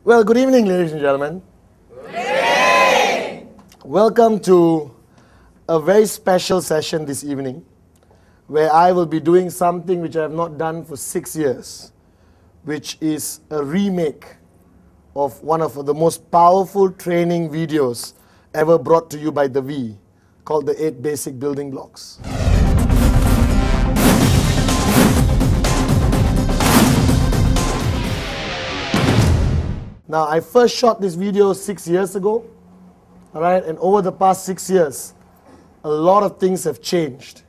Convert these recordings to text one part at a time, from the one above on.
Well, good evening, ladies and gentlemen. Good evening. Welcome to a very special session this evening, where I will be doing something which I have not done for 6 years, which is a remake of one of the most powerful training videos ever brought to you by The V, called the 8 Basic Building Blocks. Now, I first shot this video 6 years ago, all right, and over the past 6 years, a lot of things have changed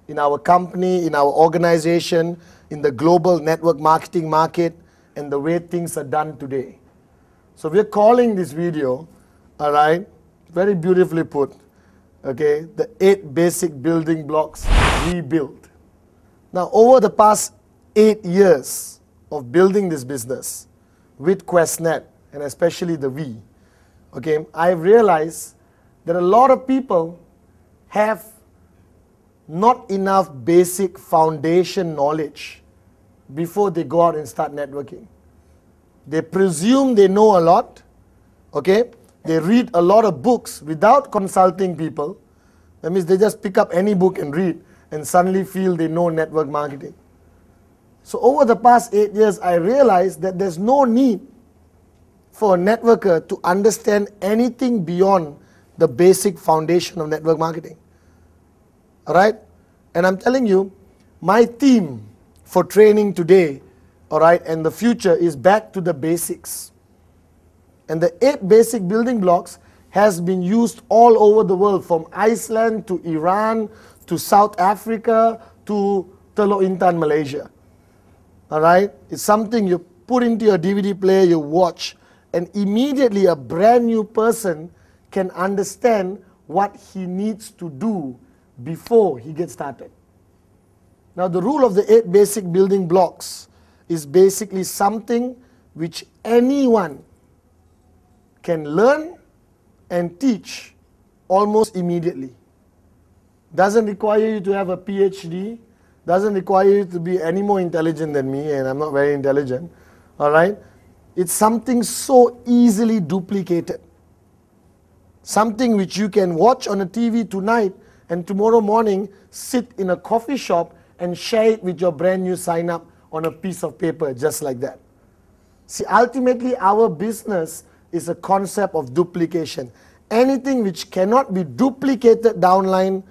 in our company, in our organization, in the global network marketing market, and the way things are done today. So we're calling this video, all right, very beautifully put, okay, the 8 Basic Building Blocks Rebuilt. Now, over the past 8 years of building this business with QuestNet, and especially the V, okay, I've realized that a lot of people have not enough basic foundation knowledge before they go out and start networking. They presume they know a lot, okay? They read a lot of books without consulting people. That means they just pick up any book and read and suddenly feel they know network marketing. So over the past 8 years, I realized that there's no need for a networker to understand anything beyond the basic foundation of network marketing. All right? And I'm telling you, my theme for training today, all right, and the future is back to the basics. And the 8 basic building blocks has been used all over the world, from Iceland to Iran to South Africa to Teluk Intan, Malaysia. All right? It's something you put into your DVD player, you watch, and immediately a brand new person can understand what he needs to do before he gets started. Now, the rule of the 8 basic building blocks is basically something which anyone can learn and teach almost immediately. Doesn't require you to have a PhD, doesn't require you to be any more intelligent than me, and I'm not very intelligent, all right? It's something so easily duplicated. Something which you can watch on a TV tonight and tomorrow morning sit in a coffee shop and share it with your brand new sign up on a piece of paper, just like that. See, ultimately our business is a concept of duplication. Anything which cannot be duplicated downline,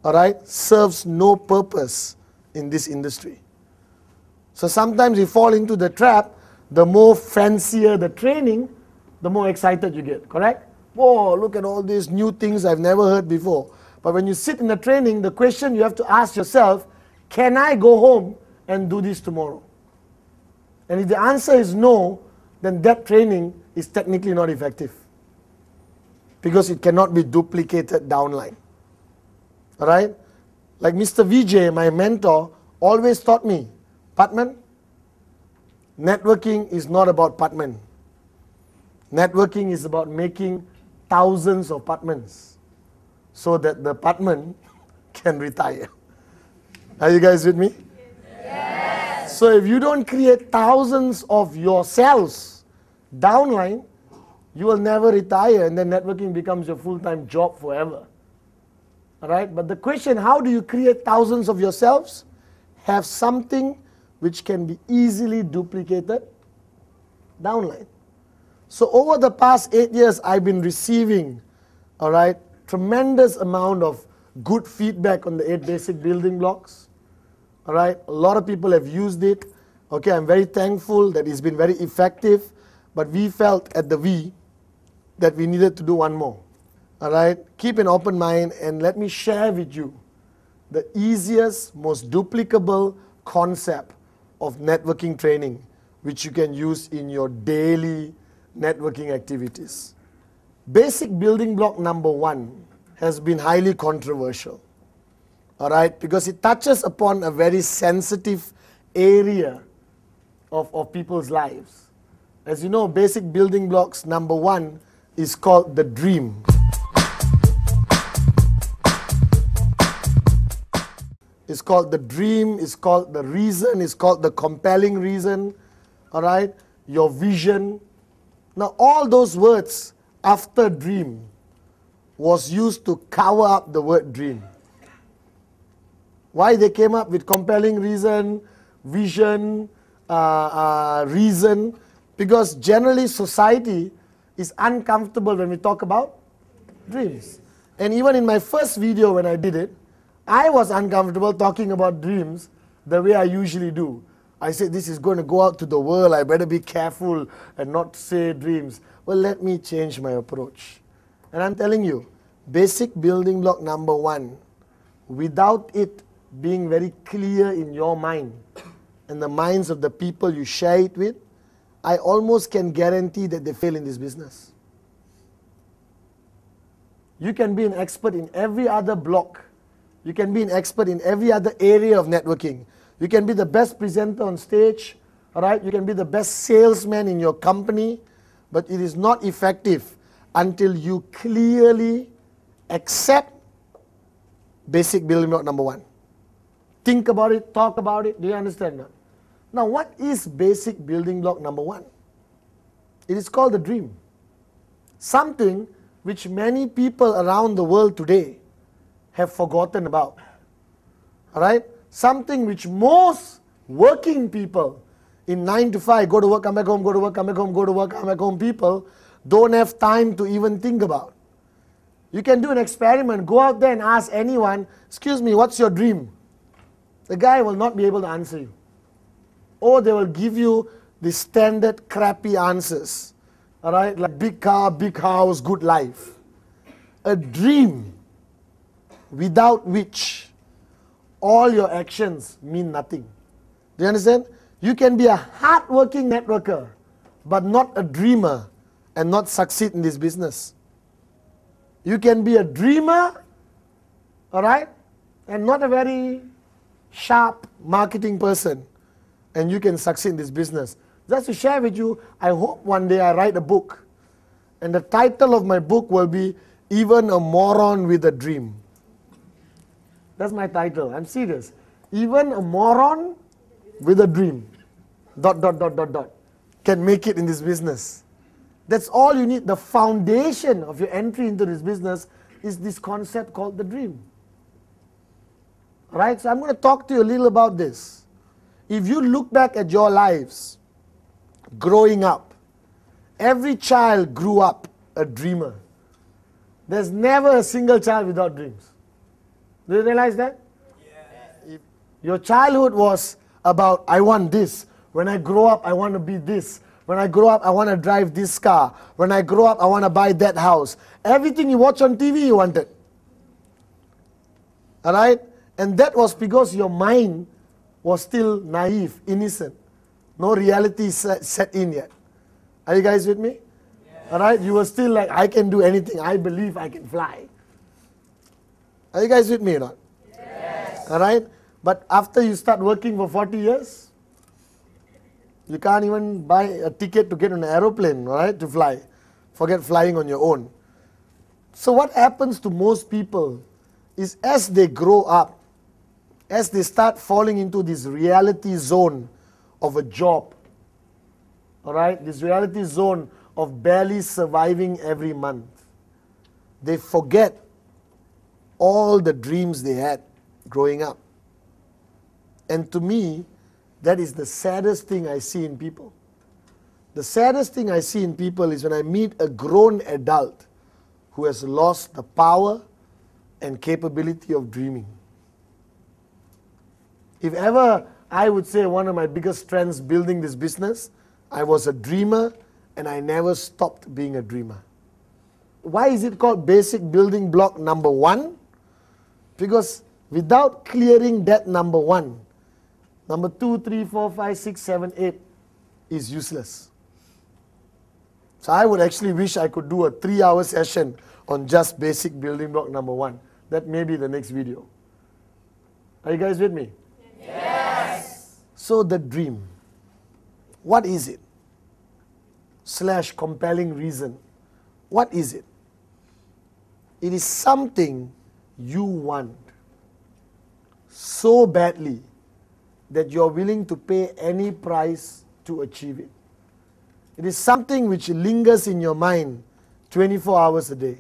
all right, serves no purpose in this industry. So sometimes you fall into the trap. The more fancier the training, the more excited you get, correct? Whoa, look at all these new things I've never heard before. But when you sit in the training, the question you have to ask yourself, can I go home and do this tomorrow? And if the answer is no, then that training is technically not effective, because it cannot be duplicated downline. All right? Like Mr. Vijay, my mentor, always taught me, Patman, networking is not about Patman. Networking is about making thousands of Patmans so that the Patman can retire. Are you guys with me? Yes. So if you don't create thousands of yourselves downline, you will never retire, and then networking becomes your full-time job forever. All right? But the question, how do you create thousands of yourselves? Have something which can be easily duplicated downline. So over the past 8 years, I've been receiving, all right, tremendous amount of good feedback on the 8 basic building blocks. All right, a lot of people have used it. Okay, I'm very thankful that it's been very effective, but we felt at the V that we needed to do one more. All right, keep an open mind and let me share with you the easiest, most duplicable concept of networking training which you can use in your daily networking activities. Basic building block number 1 has been highly controversial, all right, because it touches upon a very sensitive area of people's lives. As you know, basic building blocks number 1 is called the dream. It's called the dream, it's called the reason, it's called the compelling reason, all right? Your vision, Now all those words after dream was used to cover up the word dream. Why they came up with compelling reason, vision, reason? Because generally society is uncomfortable when we talk about dreams. And even in my first video when I did it, I was uncomfortable talking about dreams the way I usually do. I said, this is going to go out to the world, I better be careful and not say dreams. Well, let me change my approach. And I'm telling you, basic building block number 1, without it being very clear in your mind and the minds of the people you share it with, I almost can guarantee that they fail in this business. You can be an expert in every other block. You can be an expert in every other area of networking. You can be the best presenter on stage, all right? You can be the best salesman in your company, but it is not effective until you clearly accept basic building block number 1. Think about it, talk about it. Do you understand that? Now, what is basic building block number 1? It is called the dream. Something which many people around the world today have forgotten about. All right? Something which most working people in 9 to 5, go to work, come back home, go to work, come back home, go to work, come back home people don't have time to even think about. You can do an experiment. Go out there and ask anyone, excuse me, what's your dream? The guy will not be able to answer you. Or they will give you the standard crappy answers. All right, like big car, big house, good life. A dream without which all your actions mean nothing. Do you understand? You can be a hard-working networker, but not a dreamer and not succeed in this business. You can be a dreamer, all right, and not a very sharp marketing person, and you can succeed in this business. Just to share with you, I hope one day I write a book, and the title of my book will be Even a Moron with a Dream. That's my title. I'm serious. Even a moron with a dream, ... can make it in this business. That's all you need. The foundation of your entry into this business is this concept called the dream. Right? So I'm going to talk to you a little about this. If you look back at your lives, growing up, every child grew up a dreamer. There's never a single child without dreams. Do you realize that? Yes. Your childhood was about, I want this. When I grow up, I want to be this. When I grow up, I want to drive this car. When I grow up, I want to buy that house. Everything you watch on TV, you wanted. All right? And that was because your mind was still naive, innocent. No reality set in yet. Are you guys with me? Yes. All right? You were still like, I can do anything. I believe I can fly. Are you guys with me or not? Yes. All right? But after you start working for 40 years, you can't even buy a ticket to get on an aeroplane, all right, to fly. Forget flying on your own. So what happens to most people is as they grow up, as they start falling into this reality zone of a job, all right, this reality zone of barely surviving every month, they forget all the dreams they had growing up. And to me, that is the saddest thing I see in people. The saddest thing I see in people is when I meet a grown adult who has lost the power and capability of dreaming. If ever I would say one of my biggest strengths building this business, I was a dreamer and I never stopped being a dreamer. Why is it called basic building block number 1? Because without clearing that number 1, number 2, 3, 4, 5, 6, 7, 8 is useless. So I would actually wish I could do a 3-hour session on just basic building block number 1. That may be the next video. Are you guys with me? Yes. So the dream, what is it? / compelling reason. What is it? It is something you want so badly that you're willing to pay any price to achieve it. It is something which lingers in your mind 24 hours a day.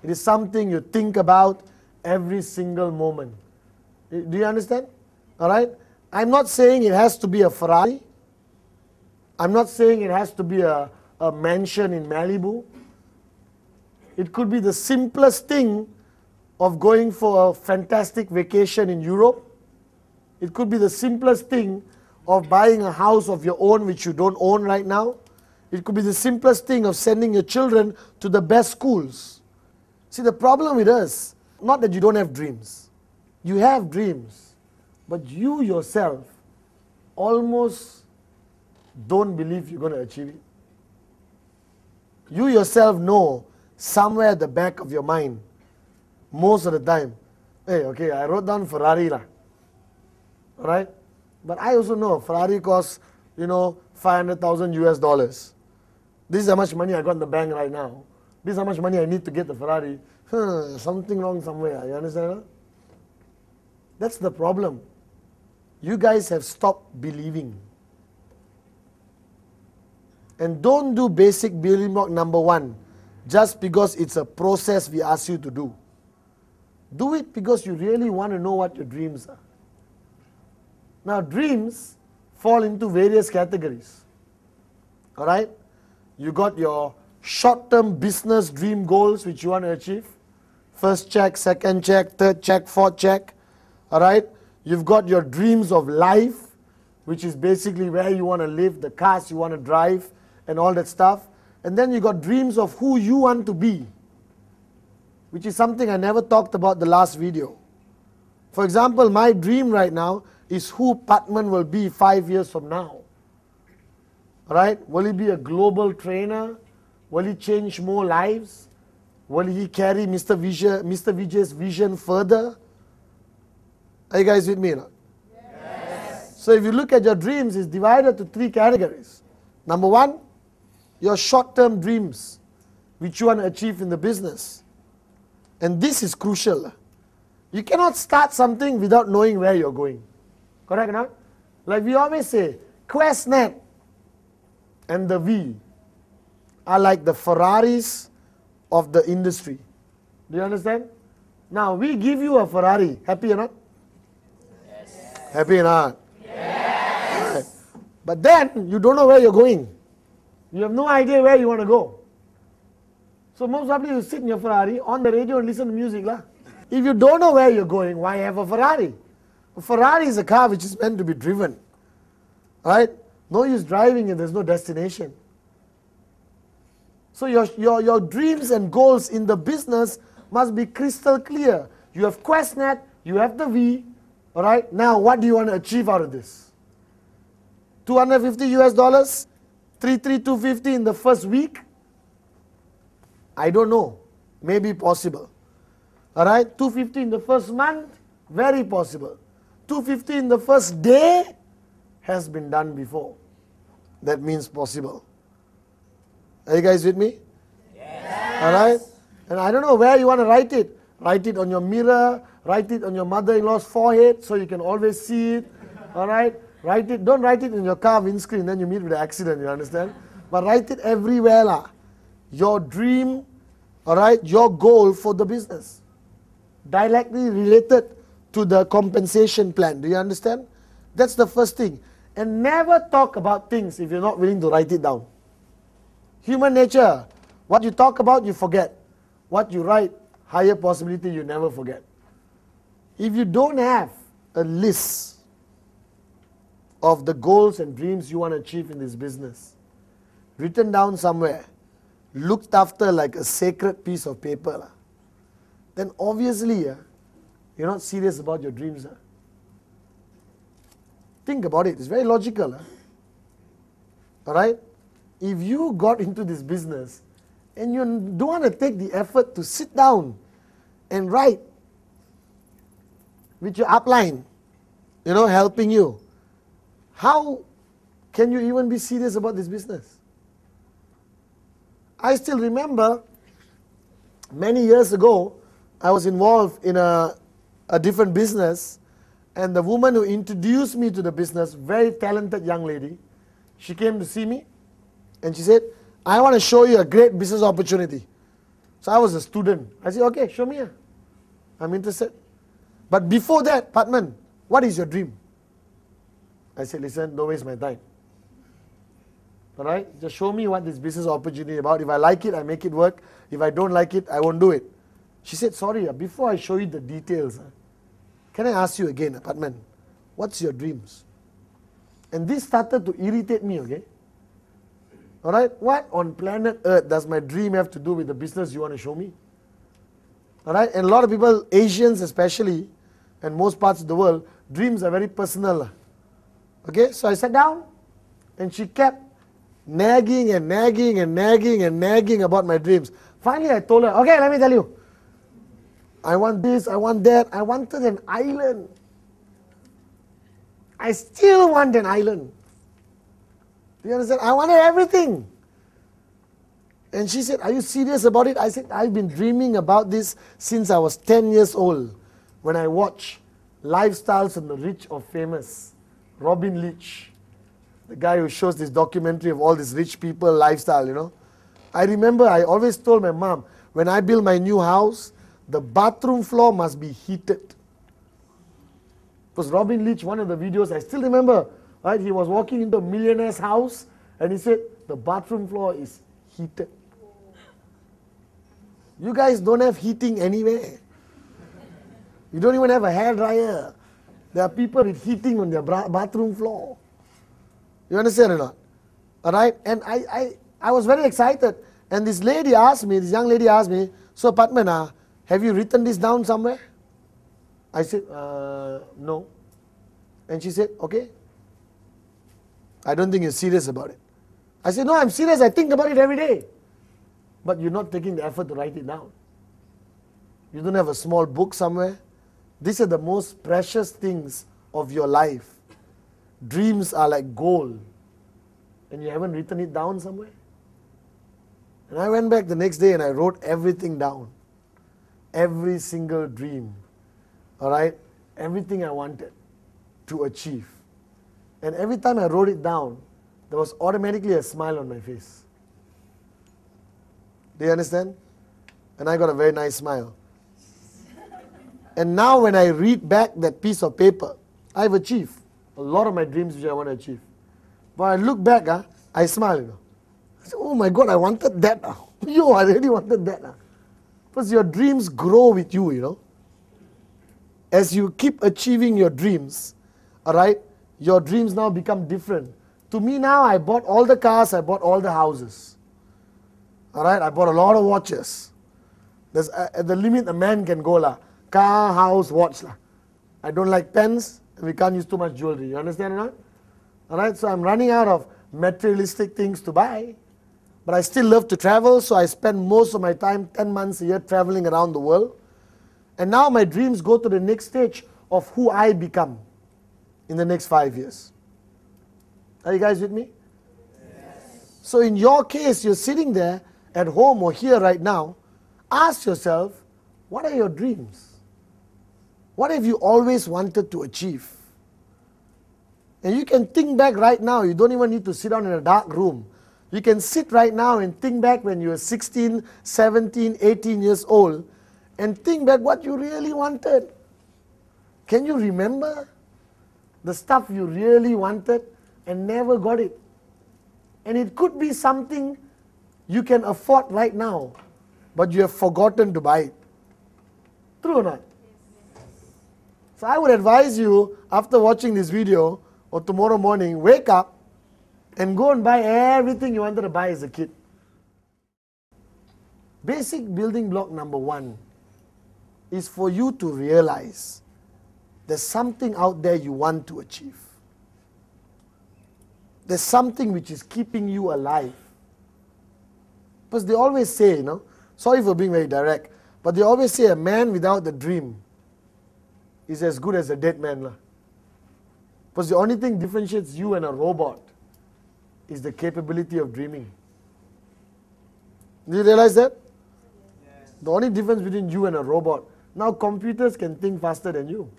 It is something you think about every single moment. Do you understand? All right? I'm not saying it has to be a Ferrari. I'm not saying it has to be a mansion in Malibu. It could be the simplest thing of going for a fantastic vacation in Europe. It could be the simplest thing of buying a house of your own which you don't own right now. It could be the simplest thing of sending your children to the best schools. See, the problem with us, not that you don't have dreams. You have dreams, but you yourself almost don't believe you're going to achieve it. You yourself know somewhere at the back of your mind, most of the time, hey, okay, I wrote down Ferrari lah. Alright? But I also know Ferrari costs, 500,000 US dollars. This is how much money I got in the bank right now. This is how much money I need to get the Ferrari. Something wrong somewhere. You understand? Huh? That's the problem. You guys have stopped believing. And don't do basic building block number 1 just because it's a process we ask you to do. Do it because you really want to know what your dreams are. Now, dreams fall into various categories. Alright? You got your short-term business dream goals which you want to achieve. First check, second check, third check, fourth check. Alright? You've got your dreams of life, which is basically where you want to live, the cars you want to drive, and all that stuff. And then you got dreams of who you want to be, which is something I never talked about the last video. For example, my dream right now is who Patman will be 5 years from now. Right? Will he be a global trainer? Will he change more lives? Will he carry Mr. Vijay's vision further? Are you guys with me now? Yes. So if you look at your dreams, it's divided to 3 categories. Number 1, your short-term dreams, which you want to achieve in the business. And this is crucial. You cannot start something without knowing where you're going. Correct or not? Like we always say, QuestNet and the V are like the Ferraris of the industry. Do you understand? Now, we give you a Ferrari. Happy or not? Yes. Happy or not? Yes. Right. But then, you don't know where you're going. You have no idea where you want to go. So most probably you sit in your Ferrari on the radio and listen to music lah. If you don't know where you're going, why have a Ferrari? A Ferrari is a car which is meant to be driven. Right? No use driving if there's no destination. So your dreams and goals in the business must be crystal clear. You have QuestNet, you have the V. Alright? Now what do you want to achieve out of this? 250 US dollars? 3,250 in the first week? I don't know. Maybe possible. Alright? 250 in the first month? Very possible. 250 in the first day? Has been done before. That means possible. Are you guys with me? Yes. Alright? And I don't know where you want to write it. Write it on your mirror. Write it on your mother-in-law's forehead so you can always see it. Alright? Write it. Don't write it in your car windscreen, then you meet with an accident, you understand? But write it everywhere lah. Your dream, alright, your goal for the business. Directly related to the compensation plan. Do you understand? That's the first thing. And never talk about things if you're not willing to write it down. Human nature. What you talk about, you forget. What you write, higher possibility you never forget. If you don't have a list of the goals and dreams you want to achieve in this business, written down somewhere, looked after like a sacred piece of paper, then obviously you're not serious about your dreams. Think about it. It's very logical. Alright? If you got into this business and you don't want to take the effort to sit down and write with your upline, helping you, how can you even be serious about this business? I still remember many years ago, I was involved in a different business, and the woman who introduced me to the business, very talented young lady, she came to see me, And she said, I want to show you a great business opportunity. So I was a student. I said, okay, show me. I'm interested. But before that, Patman, what is your dream? I said, listen, don't waste my time. All right? Just show me what this business opportunity is about. If I like it, I make it work. If I don't like it, I won't do it. She said, sorry, before I show you the details, can I ask you again, Patman, what's your dreams? And this started to irritate me, okay? All right? What on planet Earth does my dream have to do with the business you want to show me? All right? And a lot of people, Asians especially, and most parts of the world, dreams are very personal. Okay? So I sat down, and she kept nagging and nagging and nagging and nagging about my dreams. Finally, I told her, okay, let me tell you. I want this, I want that. I wanted an island. I still want an island. Do you understand? I wanted everything. And she said, are you serious about it? I said, I've been dreaming about this since I was 10 years old. When I watch Lifestyles of the Rich or Famous, Robin Leach, the guy who shows this documentary of all these rich people lifestyle, you know. I remember I always told my mom, when I build my new house, the bathroom floor must be heated. Because Robin Leach, one of the videos, I still remember, right? He was walking into a millionaire's house and he said, the bathroom floor is heated. You guys don't have heating anywhere. You don't even have a hairdryer. There are people with heating on their bathroom floor. You understand or not? All right? And I was very excited. And this lady asked me, this young lady asked me, so Patman, have you written this down somewhere? I said, no. And she said, okay. I don't think you're serious about it. I said, no, I'm serious. I think about it every day. But you're not taking the effort to write it down. You don't have a small book somewhere. These are the most precious things of your life. Dreams are like gold. And you haven't written it down somewhere. And I went back the next day and I wrote everything down. Every single dream. All right? Everything I wanted to achieve. And every time I wrote it down, there was automatically a smile on my face. Do you understand? And I got a very nice smile. And now when I read back that piece of paper, I've achieved a lot of my dreams which I want to achieve. But I look back, I smile. You know. I say, oh my God, I wanted that. Yo, I really wanted that. Because your dreams grow with you, you know. As you keep achieving your dreams, all right, your dreams now become different. To me now, I bought all the cars, I bought all the houses. All right, I bought a lot of watches. There's at the limit a man can go lah. Car, house, watch lah. I don't like pens, and we can't use too much jewelry. You understand or not? All right, so I'm running out of materialistic things to buy. But I still love to travel, so I spend most of my time, 10 months a year, traveling around the world. And now my dreams go to the next stage of who I become in the next 5 years. Are you guys with me? Yes. So in your case, you're sitting there at home or here right now. Ask yourself, what are your dreams? What have you always wanted to achieve? And you can think back right now. You don't even need to sit down in a dark room. You can sit right now and think back when you were 16, 17, 18 years old and think back what you really wanted. Can you remember the stuff you really wanted and never got it? And it could be something you can afford right now, but you have forgotten to buy it. True or not? So I would advise you, after watching this video, or tomorrow morning, wake up and go and buy everything you wanted to buy as a kid. Basic building block number 1 is for you to realize there's something out there you want to achieve. There's something which is keeping you alive. Because they always say, you know, sorry for being very direct, but they always say a man without a dream is as good as a dead man. Because the only thing differentiates you and a robot is the capability of dreaming. Do you realize that? Yes. The only difference between you and a robot. Now computers can think faster than you.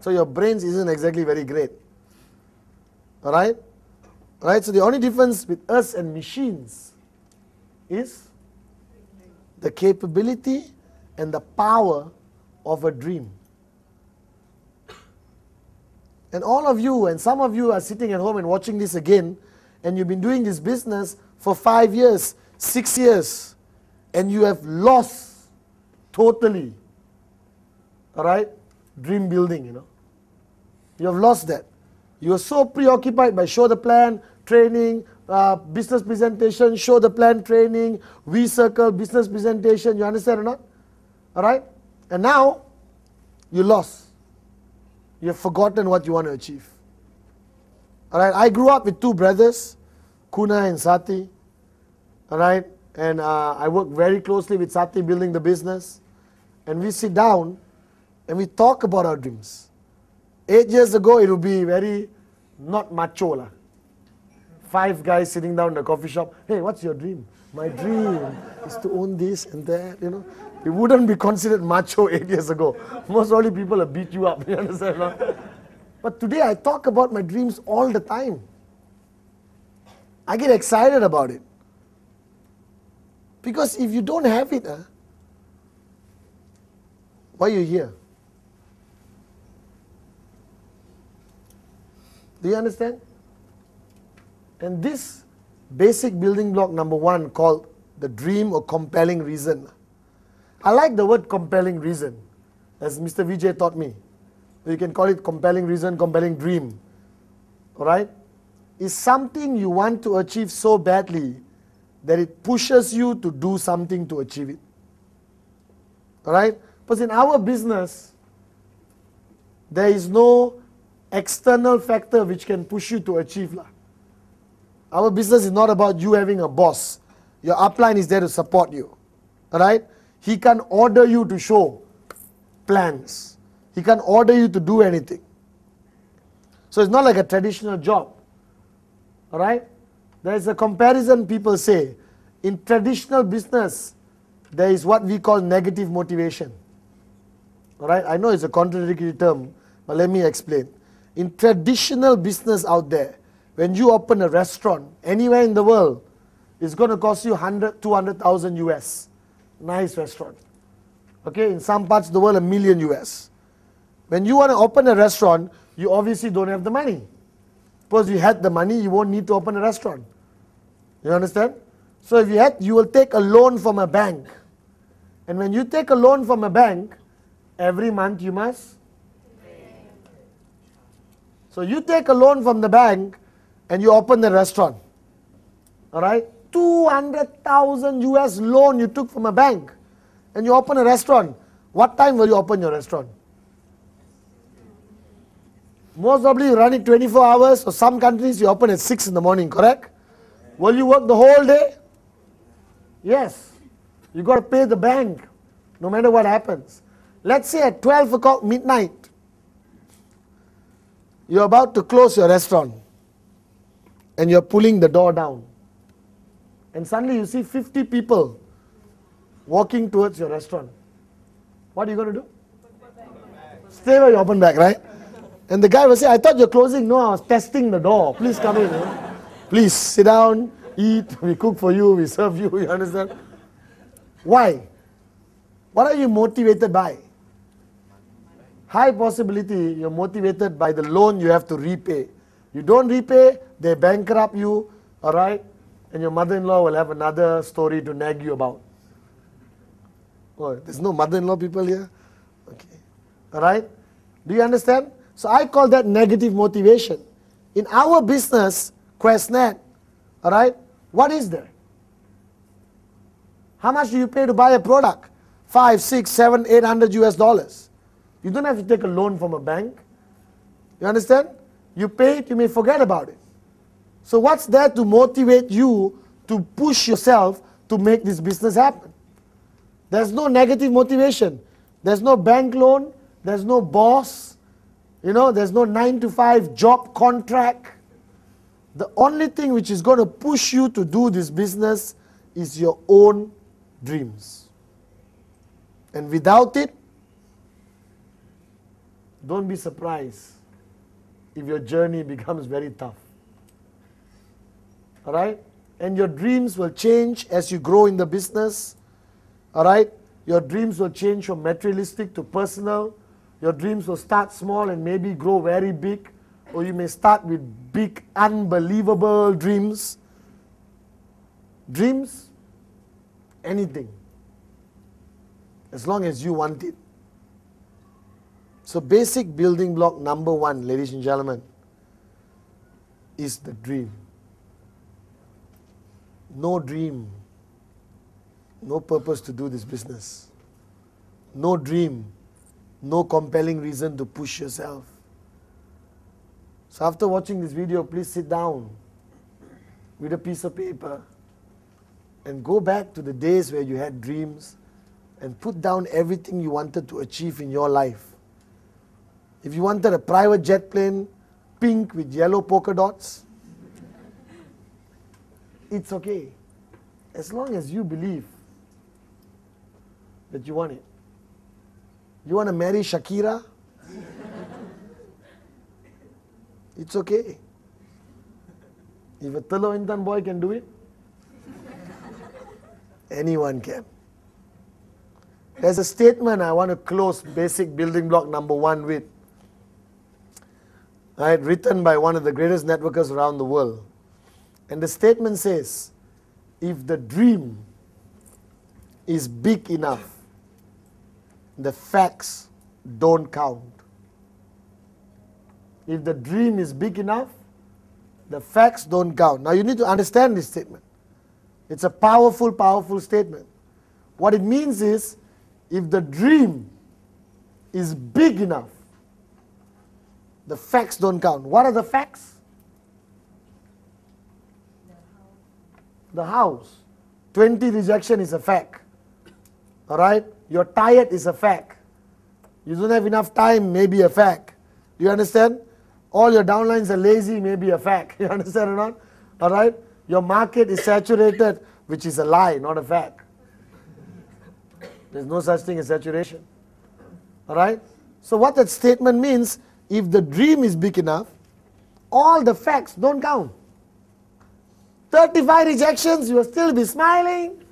So your brains isn't exactly very great. Alright? Right? So the only difference with us and machines is the capability and the power of a dream. And all of you, and some of you are sitting at home and watching this again, and you've been doing this business for 5 years, 6 years, and you have lost totally, all right, dream building, You have lost that. You are so preoccupied by show the plan, training, business presentation, show the plan, training, V-circle, business presentation, you understand or not? All right? And now, you lost. You have forgotten what you want to achieve. All right? I grew up with 2 brothers, Kuna and Sati. All right? And I work very closely with Sati building the business. And we sit down and we talk about our dreams. 8 years ago, it would be very not macho lah. 5 guys sitting down in the coffee shop. Hey, what's your dream? My dream is to own this and that, It wouldn't be considered macho 8 years ago. Most probably people will beat you up, you understand? No? But today I talk about my dreams all the time. I get excited about it. Because if you don't have it, why are you here? Do you understand? And this basic building block number 1 called the dream or compelling reason. I like the word compelling reason, as Mr. Vijay taught me. You can call it compelling reason, compelling dream. Alright? It's something you want to achieve so badly that it pushes you to do something to achieve it. Alright? Because in our business, there is no external factor which can push you to achieve. Our business is not about you having a boss. Your upline is there to support you. Alright? He can order you to show plans. He can order you to do anything. So it's not like a traditional job. Alright? There is a comparison people say. In traditional business, there is what we call negative motivation. Alright? I know it's a contradictory term, but let me explain. In traditional business out there, when you open a restaurant anywhere in the world, it's going to cost you 100, 200,000 US. Nice restaurant. Okay, in some parts of the world, $1 million US. When you want to open a restaurant, you obviously don't have the money. Because if you had the money, you won't need to open a restaurant. You understand? So if you will take a loan from a bank. And when you take a loan from a bank, every month you must. So you take a loan from the bank and you open the restaurant. Alright? 200,000 US loan you took from a bank. And you open a restaurant. What time will you open your restaurant? Most probably you run it 24 hours. So some countries you open at 6 in the morning, correct? Will you work the whole day? Yes. You got to pay the bank no matter what happens. Let's say at 12 o'clock midnight, you're about to close your restaurant and you're pulling the door down. And suddenly you see 50 people walking towards your restaurant. What are you going to do? Stay where you open back, right? And the guy will say, I thought you're closing. No, I was testing the door. Please come in. Please sit down, eat. We cook for you. We serve you. You understand? Why? What are you motivated by? High possibility you're motivated by the loan you have to repay. You don't repay, they bankrupt you, alright? And your mother-in-law will have another story to nag you about. Oh, there's no mother-in-law people here? Okay. Alright? Do you understand? So I call that negative motivation. In our business, QuestNet, alright, what is there? How much do you pay to buy a product? 5, 6, 7, 800 US dollars. You don't have to take a loan from a bank. You understand? You pay it, you may forget about it. So what's there to motivate you to push yourself to make this business happen? There's no negative motivation. There's no bank loan. There's no boss. There's no 9-to-5 job contract. The only thing which is going to push you to do this business is your own dreams. And without it, don't be surprised if your journey becomes very tough. All right? And your dreams will change as you grow in the business. All right? Your dreams will change from materialistic to personal. Your dreams will start small and maybe grow very big. Or you may start with big, unbelievable dreams. Dreams, anything. As long as you want it. So basic building block number 1, ladies and gentlemen, is the dream. No dream, no purpose to do this business. No dream, no compelling reason to push yourself. So after watching this video, please sit down with a piece of paper and go back to the days where you had dreams and put down everything you wanted to achieve in your life. If you wanted a private jet plane, pink with yellow polka dots, it's okay. As long as you believe that you want it. You want to marry Shakira? It's okay. If a Telok Intan boy can do it, anyone can. There's a statement I want to close basic building block number 1 with. Right, written by one of the greatest networkers around the world. And the statement says, if the dream is big enough, the facts don't count. If the dream is big enough, the facts don't count. Now you need to understand this statement. It's a powerful, powerful statement. What it means is, if the dream is big enough, the facts don't count. What are the facts? The house. 20 rejection is a fact. Alright? You're tired is a fact. You don't have enough time, maybe a fact. Do you understand? All your downlines are lazy, maybe a fact. You understand or not? Alright? Your market is saturated, which is a lie, not a fact. There's no such thing as saturation. Alright? So what that statement means, if the dream is big enough, all the facts don't count. 35 rejections, you will still be smiling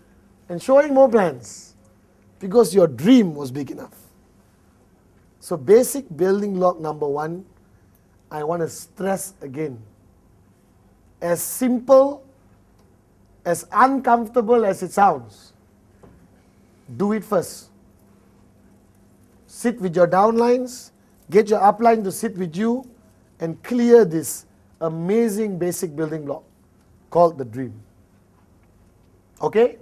and showing more plans because your dream was big enough. So basic building block number 1, I want to stress again. As simple, as uncomfortable as it sounds, do it first. Sit with your downlines, get your upline to sit with you and clear this amazing basic building block called the dream. Okay?